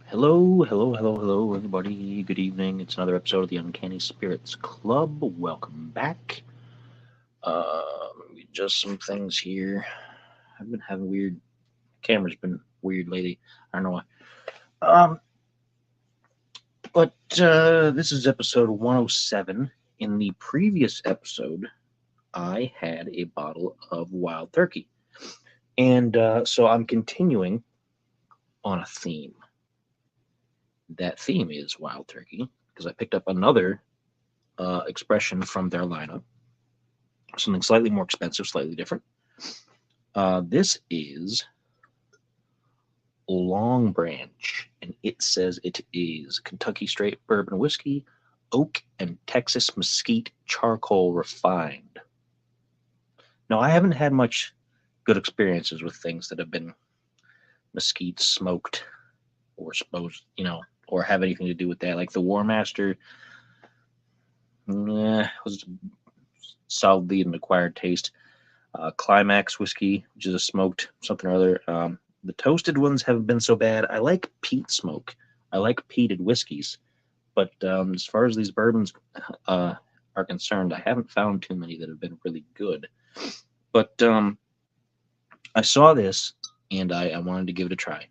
Hello, everybody. Good evening. It's another episode of the Uncanny Spirits Club. Welcome back. Just some things here. I've been having weird. Camera's been weird lately. I don't know why. Um, but this is episode 107. In the previous episode, I had a bottle of wild turkey, and so I'm continuing on a theme. That theme is wild turkey because I picked up another expression from their lineup, something slightly more expensive, slightly different. This is Longbranch, and it says it is Kentucky straight bourbon whiskey, oak and Texas mesquite charcoal refined. Now, I haven't had much good experiences with things that have been mesquite smoked or supposed, or have anything to do with that. Like the War Master, was solidly an acquired taste. Climax whiskey, which is a smoked something or other. The toasted ones haven't been so bad. I like peat smoke. I like peated whiskeys. But as far as these bourbons are concerned, I haven't found too many that have been really good. But I saw this and I wanted to give it a try.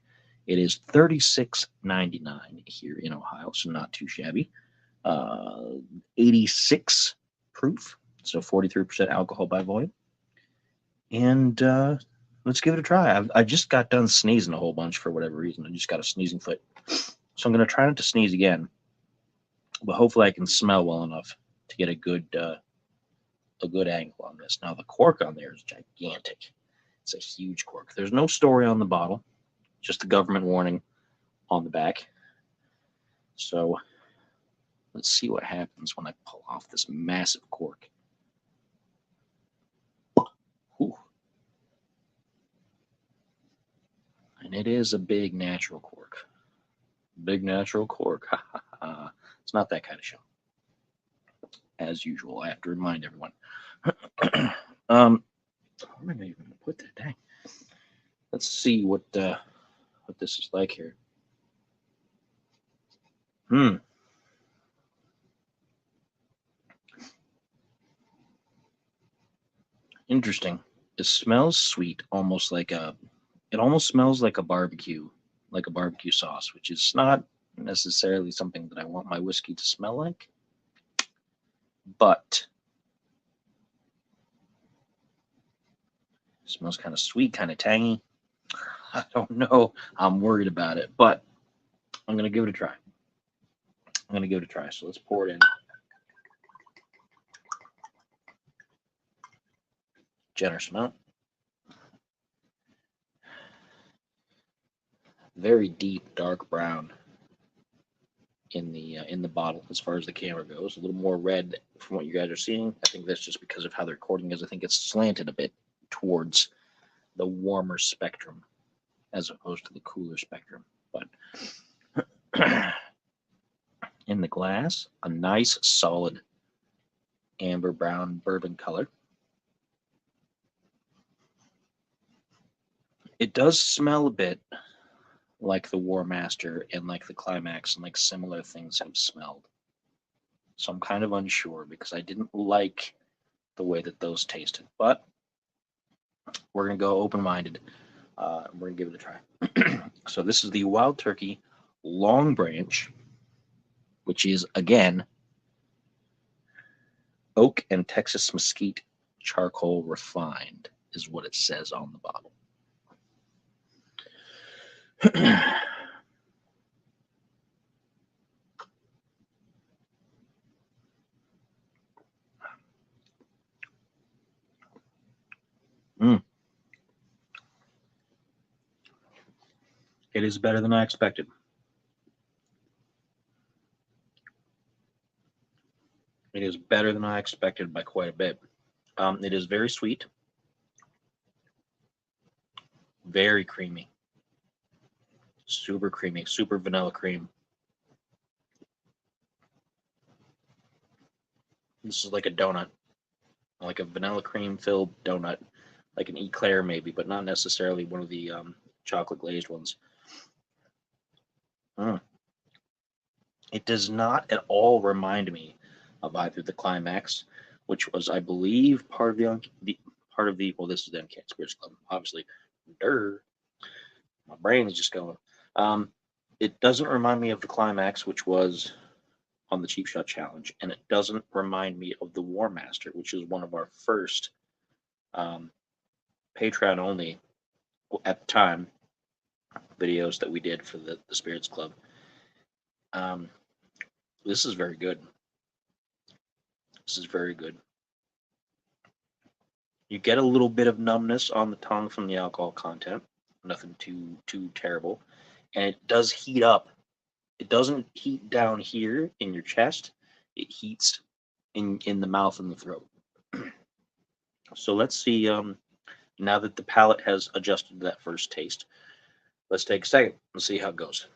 It is $36.99 here in Ohio, so not too shabby. 86 proof, so 43% alcohol by volume. And let's give it a try. I just got done sneezing a whole bunch for whatever reason. I just got a sneezing fit. So I'm going to try not to sneeze again, but hopefully I can smell well enough to get a good angle on this. Now the cork on there is gigantic. It's a huge cork. There's no story on the bottle, just the government warning on the back. So let's see what happens when I pull off this massive cork. Whew. And it is a big natural cork. Big natural cork. It's not that kind of show. As usual, I have to remind everyone. Where am I even going to put that? Dang. Let's see what this is like here. Interesting. It smells sweet, almost like it almost smells like a barbecue sauce, which is not necessarily something that I want my whiskey to smell like. But it smells kind of sweet, kind of tangy. I don't know. I'm worried about it, but I'm going to give it a try. So let's pour it in. Generous amount. Very deep, dark brown in the bottle as far as the camera goes. A little more red from what you guys are seeing. I think that's just because of how the recording is. I think it's slanted a bit towards the warmer spectrum as opposed to the cooler spectrum. But in the glass, a nice solid amber brown bourbon color. It does smell a bit like the War Master and like the Climax and like similar things have smelled. So I'm kind of unsure because I didn't like the way that those tasted. But we're going to go open-minded. We're going to give it a try. So this is the Wild Turkey Longbranch, which is, again, oak and Texas mesquite charcoal refined is what it says on the bottle. It is better than I expected. It is better than I expected by quite a bit. It is very sweet, very creamy, super creamy, super vanilla cream. This is like a donut, like a vanilla cream filled donut, like an eclair maybe, but not necessarily one of the chocolate glazed ones. It does not at all remind me of either the Climax, which was, I believe, part of well, this is the Uncanny Spirits Club, obviously. Durr, my brain is just going. Um, it doesn't remind me of the Climax, which was on the Cheap Shot Challenge, and it doesn't remind me of the War Master, which is one of our first um, Patreon only at the time videos that we did for the Spirits Club. Um, this is very good. This is very good. You get a little bit of numbness on the tongue from the alcohol content. Nothing too terrible, and it does heat up. It doesn't heat down here in your chest. It heats in the mouth and the throat. So let's see. Now that the palate has adjusted to that first taste, let's take a second and see how it goes.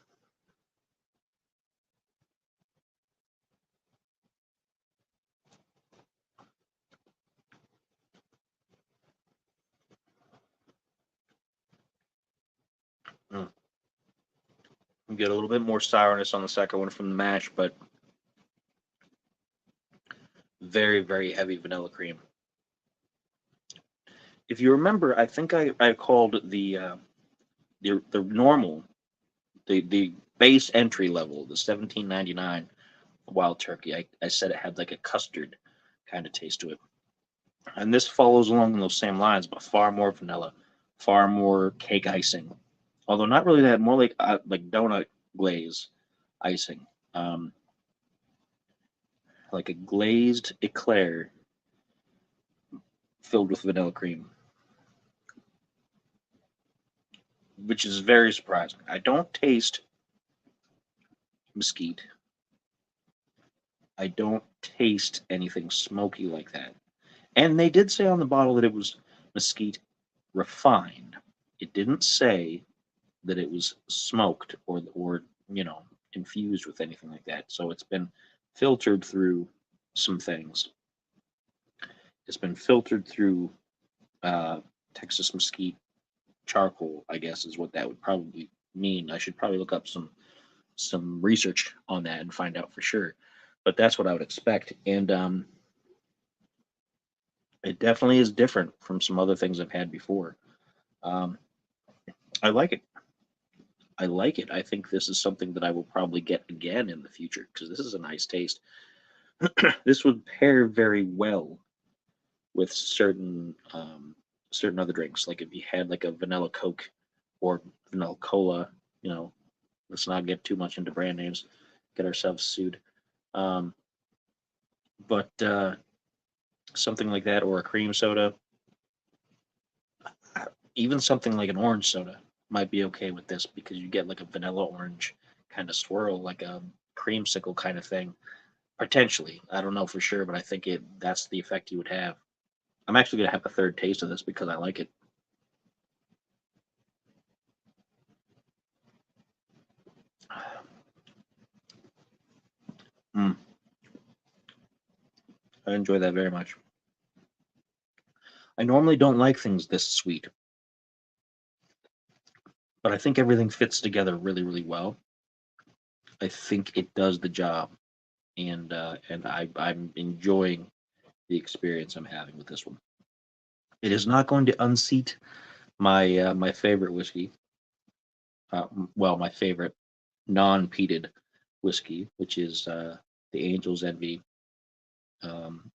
Mm. You get a little bit more sourness on the second one from the mash, but very, very heavy vanilla cream. If you remember, I think I called the normal, the base entry level, the $17.99 Wild Turkey. I said it had like a custard kind of taste to it. And this follows along those same lines, but far more vanilla, far more cake icing. Although not really that, more like donut glaze icing, um, like a glazed eclair filled with vanilla cream, which is very surprising. I don't taste mesquite. I don't taste anything smoky like that. And they did say on the bottle that it was mesquite refined. It didn't say that it was smoked or infused with anything like that. So it's been filtered through some things. It's been filtered through Texas mesquite charcoal, I guess is what that would probably mean. I should probably look up some research on that and find out for sure. But that's what I would expect. And it definitely is different from some other things I've had before. Um, I like it. I like it. I think this is something that I will probably get again in the future because this is a nice taste. This would pair very well with certain other drinks. Like if you had like a vanilla Coke or vanilla cola, let's not get too much into brand names, get ourselves sued. Um, but something like that, or a cream soda, even something like an orange soda might be okay with this because you get like a vanilla orange kind of swirl, like a creamsicle kind of thing. Potentially, I don't know for sure, but I think that's the effect you would have. I'm actually gonna have a third taste of this because I like it. Mm, I enjoy that very much. I normally don't like things this sweet, but I think everything fits together really, really well. I think it does the job, and I'm enjoying the experience I'm having with this one. It is not going to unseat my favorite whiskey. Well, my favorite non-peated whiskey, which is the Angel's Envy um,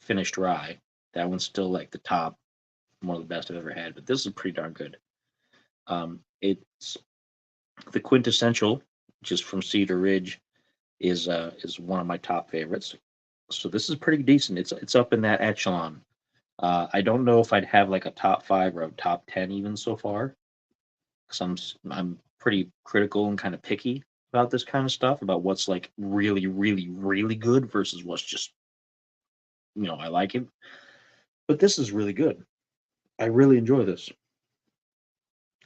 finished rye. That one's still like the top, one of the best I've ever had. But this is pretty darn good. It's the quintessential, just from Cedar Ridge, is one of my top favorites. So this is pretty decent. It's up in that echelon. I don't know if I'd have like a top 5 or a top 10 even so far, because I'm pretty critical and kind of picky about this kind of stuff, about what's like really, really, really good versus what's just I like it. But this is really good. I really enjoy this.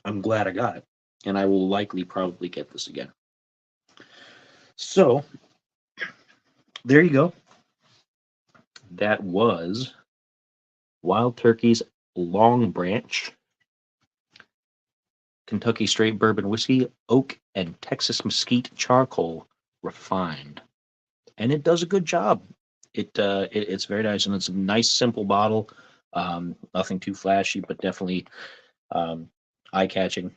I'm glad I got it, and I will likely probably get this again. So there you go. That was Wild Turkey's Longbranch Kentucky straight bourbon whiskey, oak and Texas mesquite charcoal refined, and it does a good job. It's very nice, and it's a nice simple bottle. Nothing too flashy, but definitely eye catching,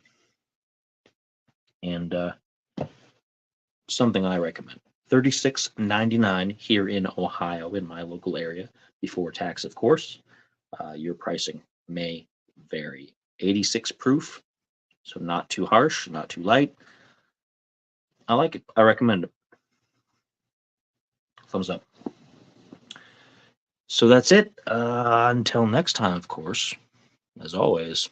and something I recommend. $36.99 here in Ohio, in my local area, before tax, of course. Your pricing may vary. 86 proof, so not too harsh, not too light. I like it. I recommend it. Thumbs up. So that's it. Until next time, of course, as always.